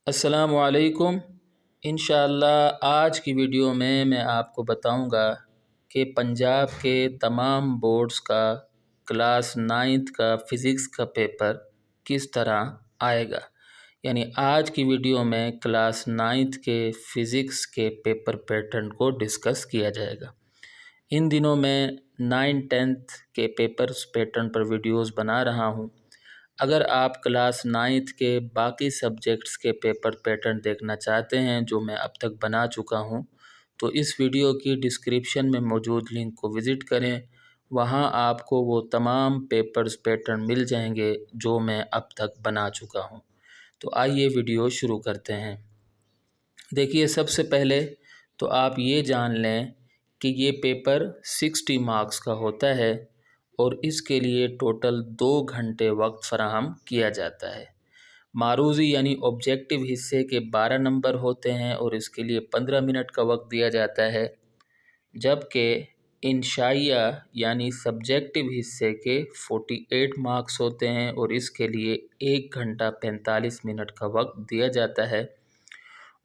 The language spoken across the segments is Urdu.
السلام علیکم۔ انشاءاللہ آج کی ویڈیو میں آپ کو بتاؤں گا کہ پنجاب کے تمام بورڈز کا کلاس 9 کا فزکس کا پیپر کس طرح آئے گا۔ یعنی آج کی ویڈیو میں کلاس 9 کے فزکس کے پیپر پیٹرن کو ڈسکس کیا جائے گا۔ ان دنوں میں 9 10th کے پیپرز پیٹرن پر ویڈیوز بنا رہا ہوں۔ اگر آپ کلاس 9 کے باقی سبجیکٹس کے پیپر پیٹرن دیکھنا چاہتے ہیں جو میں اب تک بنا چکا ہوں تو اس ویڈیو کی ڈسکرپشن میں موجود لنک کو وزٹ کریں، وہاں آپ کو وہ تمام پیپرز پیٹرن مل جائیں گے جو میں اب تک بنا چکا ہوں۔ تو آئیے ویڈیو شروع کرتے ہیں۔ دیکھیے، سب سے پہلے تو آپ یہ جان لیں کہ یہ پیپر 60 مارکس کا ہوتا ہے اور اس کے لیے ٹوٹل 2 گھنٹے وقت فراہم کیا جاتا ہے۔ معروضی یعنی آبجیکٹیو حصے کے 12 نمبر ہوتے ہیں اور اس کے لیے 15 منٹ کا وقت دیا جاتا ہے، جبکہ انشائیہ یعنی سبجیکٹیو حصے کے 48 مارکس ہوتے ہیں اور اس کے لیے 1 گھنٹہ 45 منٹ کا وقت دیا جاتا ہے،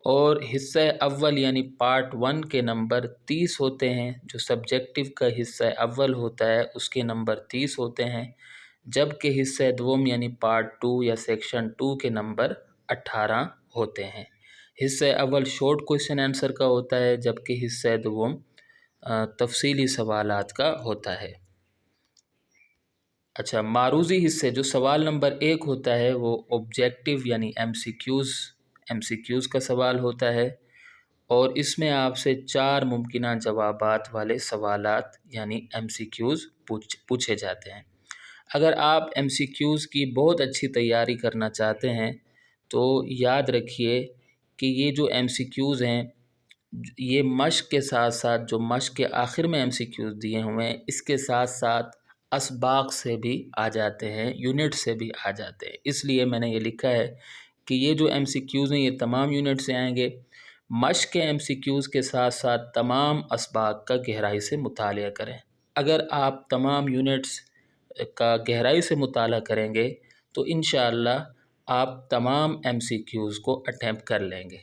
اور حصہ اول یعنی پارٹ 1 کے نمبر 30 ہوتے ہیں۔ جو سبجیکٹیو کا حصہ اول ہوتا ہے اس کے نمبر 30 ہوتے ہیں، جبکہ حصہ دوم یعنی پارٹ 2 یا سیکشن 2 کے نمبر 18 ہوتے ہیں۔ حصہ اول شارٹ کویشچن آنسر کا ہوتا ہے، جبکہ حصہ دوم تفصیلی سوالات کا ہوتا ہے۔ اچھا، معروضی حصے جو سوال نمبر 1 ہوتا ہے وہ آبجیکٹیو یعنی ایم سی کیوز کا سوال ہوتا ہے، اور اس میں آپ سے 4 ممکنہ جوابات والے سوالات یعنی ایم سی کیوز پوچھے جاتے ہیں۔ اگر آپ ایم سی کیوز کی بہت اچھی تیاری کرنا چاہتے ہیں تو یاد رکھیے کہ یہ جو ایم سی کیوز ہیں یہ مشق کے ساتھ ساتھ، جو مشق کے آخر میں ایم سی کیوز دیے ہوئے ہیں، اس کے ساتھ ساتھ اسباق سے بھی آ جاتے ہیں، یونٹ سے بھی آ جاتے ہیں۔ اس لیے میں نے یہ لکھا ہے کہ یہ جو ایم سی کیوز ہیں یہ تمام یونٹ سے آئیں گے۔ مشق کے ایم سی کیوز کے ساتھ ساتھ تمام اسباق کا گہرائی سے مطالعہ کریں۔ اگر آپ تمام یونٹس کا گہرائی سے مطالعہ کریں گے تو انشاءاللہ آپ تمام ایم سی کیوز کو اٹیمپٹ کر لیں گے۔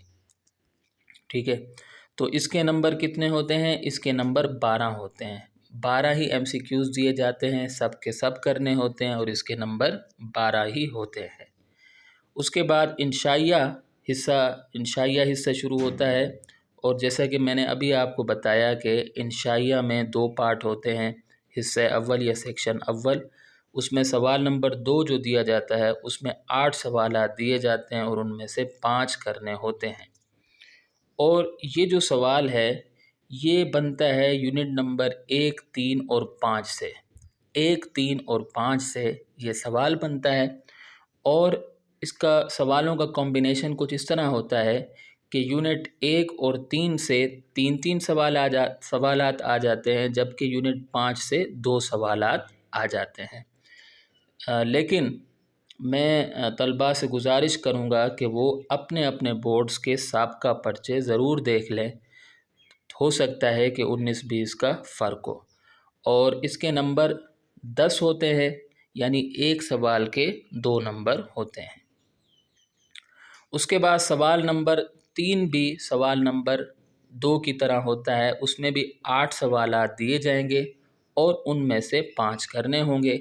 ٹھیک ہے، تو اس کے نمبر کتنے ہوتے ہیں؟ اس کے نمبر 12 ہوتے ہیں۔ 12 ہی ایم سی کیوز دیے جاتے ہیں، سب کے سب کرنے ہوتے ہیں اور اس کے نمبر 12 ہی ہوتے ہیں۔ اس کے بعد انشائیہ حصہ شروع ہوتا ہے، اور جیسا کہ میں نے ابھی آپ کو بتایا کہ انشائیہ میں 2 پارٹ ہوتے ہیں، حصہ اول یا سیکشن اول۔ اس میں سوال نمبر 2 جو دیا جاتا ہے اس میں 8 سوالات دیے جاتے ہیں اور ان میں سے 5 کرنے ہوتے ہیں، اور یہ جو سوال ہے یہ بنتا ہے یونٹ نمبر 1 3 اور 5 سے۔ 1 3 اور 5 سے یہ سوال بنتا ہے، اور اس کا سوالوں کا کمبینیشن کچھ اس طرح ہوتا ہے کہ یونٹ 1 اور 3 سے 3 سوالات آ جاتے ہیں، جبکہ یونٹ 5 سے 2 سوالات آ جاتے ہیں۔ لیکن میں طلباء سے گزارش کروں گا کہ وہ اپنے اپنے بورڈز کے سابقہ پرچے ضرور دیکھ لیں، ہو سکتا ہے کہ 19-20 کا فرق ہو، اور اس کے نمبر 10 ہوتے ہیں، یعنی ایک سوال کے 2 نمبر ہوتے ہیں۔ اس کے بعد سوال نمبر 3 بھی سوال نمبر 2 کی طرح ہوتا ہے، اس میں بھی 8 سوالات دیے جائیں گے اور ان میں سے 5 کرنے ہوں گے،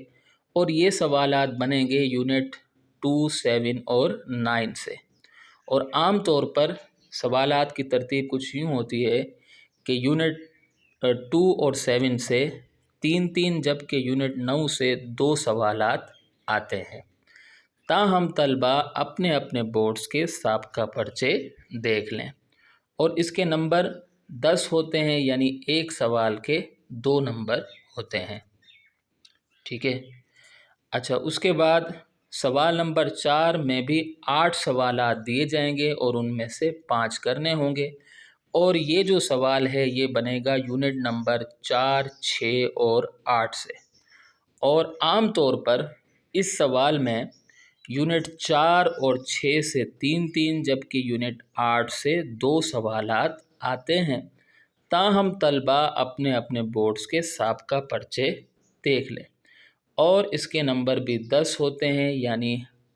اور یہ سوالات بنیں گے یونٹ 2 7 اور 9 سے۔ اور عام طور پر سوالات کی ترتیب کچھ یوں ہوتی ہے کہ یونٹ 2 اور 7 سے 3 جبکہ یونٹ 9 سے 2 سوالات آتے ہیں۔ تاہم طلباء اپنے اپنے بورڈز کے سابقہ پرچے دیکھ لیں، اور اس کے نمبر 10 ہوتے ہیں، یعنی ایک سوال کے 2 نمبر ہوتے ہیں۔ ٹھیک ہے، اچھا، اس کے بعد سوال نمبر 4 میں بھی 8 سوالات دیے جائیں گے اور ان میں سے 5 کرنے ہوں گے، اور یہ جو سوال ہے یہ بنے گا یونٹ نمبر 4 6 اور 8 سے۔ اور عام طور پر اس سوال میں یونٹ 4 اور 6 سے 3 جبکہ یونٹ 8 سے 2 سوالات آتے ہیں۔ تاہم طلباء اپنے اپنے بورڈز کے سابقہ پرچے دیکھ لیں، اور اس کے نمبر بھی 10 ہوتے ہیں، یعنی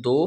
2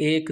1,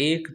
1,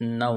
9।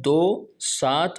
2, 7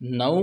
9